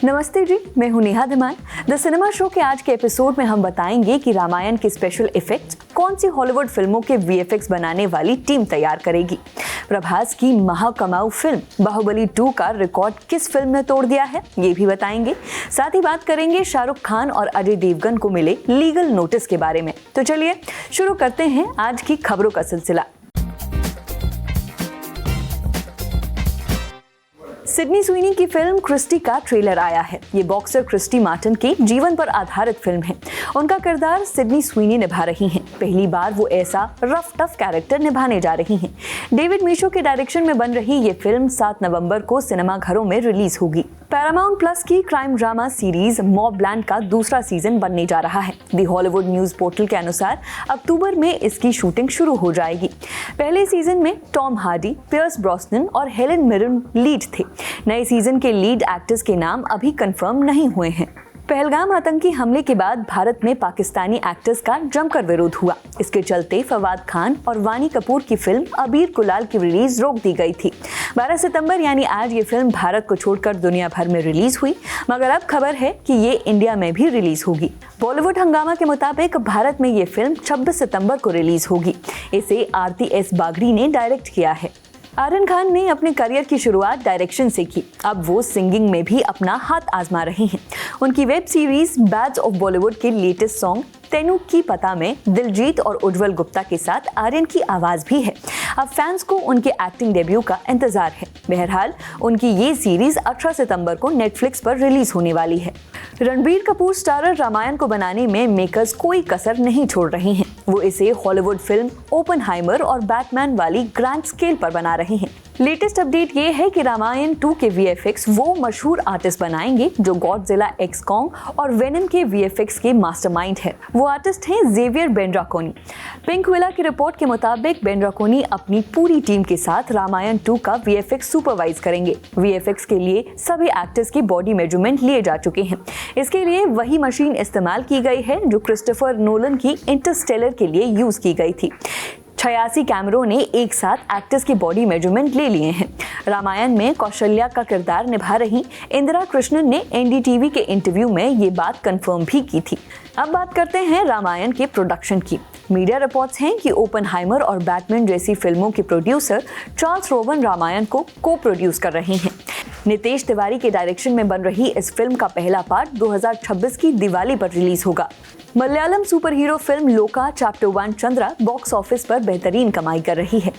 नमस्ते जी, मैं हूं Neha Dhiman. The cinema show के आज के एपिसोड में हम बताएंगे कि रामायण के स्पेशल इफेक्ट्स कौन सी हॉलीवुड फिल्मों के वीएफएक्स बनाने वाली टीम तैयार करेगी। प्रभास की महाकमाऊ फिल्म बाहुबली 2 का रिकॉर्ड किस फिल्म ने तोड़ दिया है, ये भी बताएंगे। साथ ही बात करेंगे शाहरुख खान और अजय देवगन को मिले लीगल नोटिस के बारे में। तो चलिए शुरू करते हैं आज की खबरों का सिलसिला। सिडनी स्वीनी की फिल्म क्रिस्टी का ट्रेलर आया है। ये बॉक्सर क्रिस्टी मार्टिन के जीवन पर आधारित फिल्म है। उनका किरदार सिडनी स्वीनी निभा रही हैं। पहली बार वो ऐसा रफ टफ कैरेक्टर निभाने जा रही हैं। डेविड मीशो के डायरेक्शन में बन रही ये फिल्म 7 नवंबर को सिनेमा घरों में रिलीज होगी। पैरामाउंट प्लस की क्राइम ड्रामा सीरीज मॉबलैंड का दूसरा सीजन बनने जा रहा है। द हॉलीवुड न्यूज पोर्टल के अनुसार अक्टूबर में इसकी शूटिंग शुरू हो जाएगी। पहले सीजन में टॉम हार्डी, पियर्स ब्रॉसनन और हेलेन मिरन लीड थे। नए सीजन के लीड एक्टर्स के नाम अभी कंफर्म नहीं हुए हैं। पहलगाम आतंकी हमले के बाद भारत में पाकिस्तानी एक्टर्स का जमकर विरोध हुआ। इसके चलते फवाद खान और वानी कपूर की फिल्म अबीर कुलाल की रिलीज रोक दी गई थी। 12 सितंबर यानी आज ये फिल्म भारत को छोड़कर दुनिया भर में रिलीज हुई, मगर अब खबर है कि ये इंडिया में भी रिलीज होगी। बॉलीवुड हंगामा के मुताबिक भारत में ये फिल्म 26 सितंबर को रिलीज होगी। इसे आरती एस बागड़ी ने डायरेक्ट किया है। आर्यन खान ने अपने करियर की शुरुआत डायरेक्शन से की। अब वो सिंगिंग में भी अपना हाथ आजमा रहे हैं। उनकी web series bads of Bollywood के लेटेस्ट सॉन्ग तेनू की पता में दिलजीत और उज्जवल गुप्ता के साथ आर्यन की आवाज भी है। अब फैंस को उनके एक्टिंग डेब्यू का इंतजार है। बहरहाल उनकी ये सीरीज 18 सितंबर को नेटफ्लिक्स पर रिलीज होने वाली है। रणबीर कपूर स्टारर रामायण को बनाने में मेकर्स कोई कसर नहीं छोड़ रहे हैं। वो इसे हॉलीवुड फिल्म ओपनहाइमर और बैटमैन वाली ग्रैंड स्केल पर बना रहे हैं। लेटेस्ट अपडेट ये है कि रामायण 2 के वीएफएक्स वो मशहूर आर्टिस्ट बनाएंगे जो गॉडजिला एक्स कॉन्ग और वेनम के वीएफएक्स के मास्टरमाइंड है। वो आर्टिस्ट हैं जेवियर बेंड्राकोनी। पिंक विला की रिपोर्ट के मुताबिक बेंड्राकोनी अपनी पूरी टीम के साथ रामायण 2 का वीएफएक्स सुपरवाइज करेंगे। वीएफएक्स के लिए सभी एक्टर्स की बॉडी मेजरमेंट लिए जा चुके हैं। इसके लिए वही मशीन इस्तेमाल की गई है जो क्रिस्टोफर नोलन की इंटरस्टेलर के लिए यूज की गई थी। 86 कैमरों ने एक साथ एक्टर्स की बॉडी मेजरमेंट ले लिए हैं। रामायण में कौशल्या का किरदार निभा रही इंदिरा कृष्णन ने एनडीटीवी के इंटरव्यू में ये बात कंफर्म भी की थी। अब बात करते हैं रामायण के प्रोडक्शन की। मीडिया रिपोर्ट्स हैं कि ओपनहाइमर और बैटमैन जैसी फिल्मों के प्रोड्यूसर चार्ल्स रोवन रामायण को को प्रोड्यूस कर रहे हैं। नितेश तिवारी के डायरेक्शन में बन रही इस फिल्म का पहला पार्ट 2026 की दिवाली पर रिलीज होगा। मलयालम सुपर हीरो फिल्म लोका चैप्टर 1 चंद्रा बॉक्स ऑफिस पर बेहतरीन कमाई कर रही है।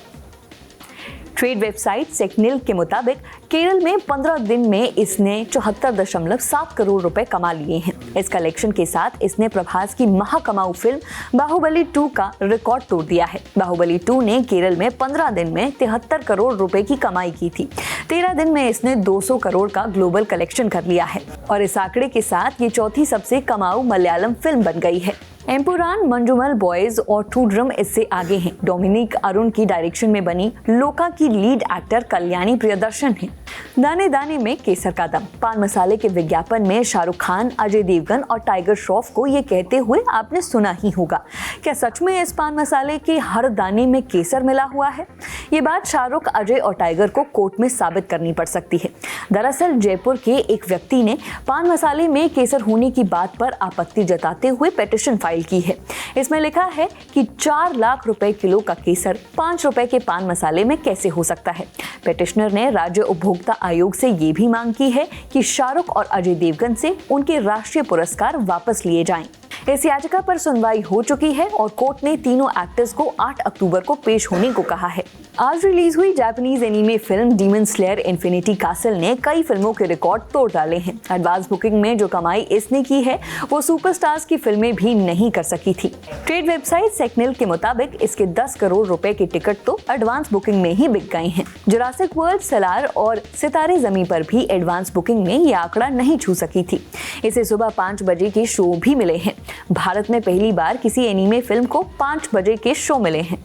ट्रेड वेबसाइट सेकनिल के मुताबिक केरल में 15 दिन में इसने 74.7 करोड़ रुपए कमा लिए हैं। इस कलेक्शन के साथ इसने प्रभास की महाकमाऊ फिल्म बाहुबली 2 का रिकॉर्ड तोड़ दिया है। बाहुबली 2 ने केरल में 15 दिन में 73 करोड़ रुपए की कमाई की थी। 13 दिन में इसने 200 करोड़ का ग्लोबल कलेक्शन कर लिया है और इस आंकड़े के साथ ये चौथी सबसे कमाऊ मलयालम फिल्म बन गई है। एम्पुरान, मंजुमल बॉयज और टू ड्रम इससे आगे हैं। डोमिनिक अरुण की डायरेक्शन में बनी लोका की लीड एक्टर कल्याणी प्रियदर्शन है। दाने दाने में केसर का दम पान मसाले के विज्ञापन में शाहरुख खान, अजय देवगन और टाइगर श्रॉफ को ये कहते हुए आपने सुना ही होगा। क्या सच में इस पान मसाले के हर दाने में केसर मिला हुआ है? ये बात शाहरुख, अजय और टाइगर को कोर्ट में साबित करनी पड़ सकती है। दरअसल जयपुर के एक व्यक्ति ने पान मसाले में केसर होने की बात पर आपत्ति जताते हुए पिटीशन फाइल की है। इसमें लिखा है कि 4 लाख रुपए किलो का केसर 5 रुपए के पान मसाले में कैसे हो सकता है। पिटिशनर ने राज्य उपभोक्ता आयोग से ये भी मांग की है कि शाहरुख और अजय देवगन से उनके राष्ट्रीय पुरस्कार वापस लिए जाएं। इस याचिका पर सुनवाई हो चुकी है और कोर्ट ने तीनों एक्टर्स को 8 अक्टूबर को पेश होने को कहा है। आज रिलीज हुई Japanese anime film demon slayer infinity castle ने कई फिल्मों के रिकॉर्ड तोड़ डाले हैं। एडवांस बुकिंग में जो कमाई इसने की है वो सुपरस्टार्स की फिल्में भी नहीं कर सकी थी। ट्रेड वेबसाइट सेकनिल के मुताबिक इसके 10 करोड़ रुपए के टिकट तो एडवांस बुकिंग में ही बिक गए हैं। जुरासिक वर्ल्ड, सलार और सितारे जमी पर भी एडवांस बुकिंग में ये आंकड़ा नहीं छू सकी थी। इसे सुबह 5 बजे के शो भी मिले हैं। भारत में पहली बार किसी एनीमे फिल्म को 5 बजे के शो मिले हैं।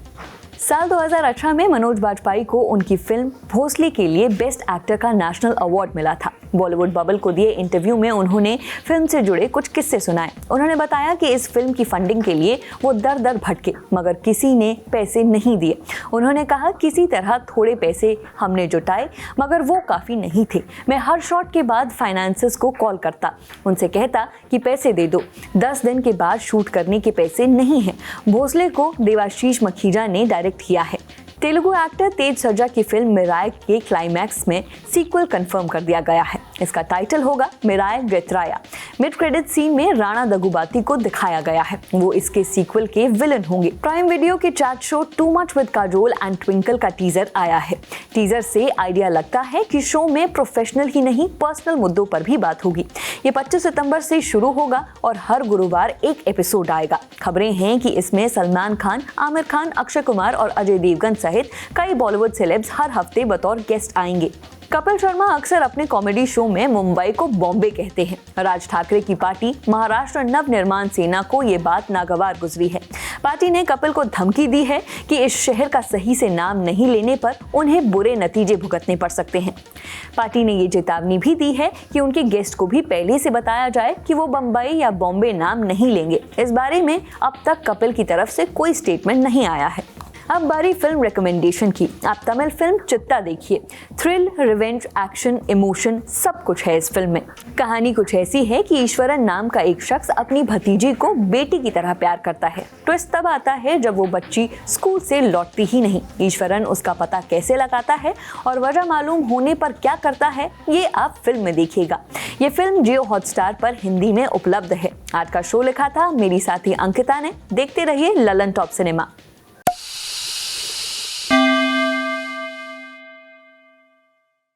साल 2018 में मनोज बाजपेयी को उनकी फिल्म भोसले के लिए बेस्ट एक्टर का नेशनल अवार्ड मिला था। बॉलीवुड बबल को दिए इंटरव्यू में उन्होंने फिल्म से जुड़े कुछ किस्से सुनाए। उन्होंने बताया कि इस फिल्म की फंडिंग के लिए वो दर दर भटके मगर किसी ने पैसे नहीं दिए। उन्होंने कहा, किसी तरह थोड़े पैसे हमने जुटाए मगर वो काफ़ी नहीं थे। मैं हर शॉट के बाद फाइनेंसर्स को कॉल करता, उनसे कहता कि पैसे दे दो। 10 दिन के बाद शूट करने के पैसे नहीं हैं। भोसले को देवाशीष मखीजा ने डायरेक्ट किया है। तेलुगु एक्टर तेज सर्जा की फिल्म मिराय के क्लाइमैक्स में सीक्वल कंफर्म कर दिया गया है। इसका टाइटल होगा मिराय गेत्राया। मिड क्रेडिट सीन में राणा दगुबाती को दिखाया गया है, वो इसके सीक्वल के विलन होंगे। प्राइम वीडियो के chat show too much with Kajol and twinkle का टीजर आया है। टीजर से आइडिया लगता है कि शो में प्रोफेशनल ही नहीं पर्सनल मुद्दों पर भी बात होगी। ये 25 सितंबर से शुरू होगा और हर गुरुवार एक एपिसोड आएगा। खबरें हैं कि इसमें सलमान खान, आमिर खान, अक्षय कुमार और अजय देवगन सहित कई बॉलीवुड सेलेब्स हर हफ्ते बतौर गेस्ट आएंगे। कपिल शर्मा अक्सर अपने कॉमेडी शो में मुंबई को बॉम्बे कहते हैं। राज ठाकरे की पार्टी महाराष्ट्र नव निर्माण सेना को ये बात नागवार गुजरी है। पार्टी ने कपिल को धमकी दी है कि इस शहर का सही से नाम नहीं लेने पर उन्हें बुरे नतीजे भुगतने पड़ सकते हैं। पार्टी ने ये चेतावनी भी दी है कि उनके गेस्ट को भी पहले से बताया जाए कि वो बम्बई या बॉम्बे नाम नहीं लेंगे। इस बारे में अब तक कपिल की तरफ से कोई स्टेटमेंट नहीं आया है। अब बारी फिल्म रिकमेंडेशन की। आप तमिल फिल्म चित्ता देखिए। थ्रिल, रिवेंज, एक्शन, इमोशन सब कुछ है इस फिल्म में। कहानी कुछ ऐसी है कि ईश्वरन नाम का एक शख्स अपनी भतीजी को बेटी की तरह प्यार करता है। ट्विस्ट तब आता है जब वो बच्ची स्कूल से लौटती ही नहीं। ईश्वरन उसका पता कैसे लगाता है और वजह मालूम होने पर क्या करता है, ये आप फिल्म में देखिएगा। ये फिल्म जियो हॉटस्टार पर हिंदी में उपलब्ध है। आज का शो लिखा था मेरी साथी अंकिता ने। देखते रहिए ललन टॉप सिनेमा।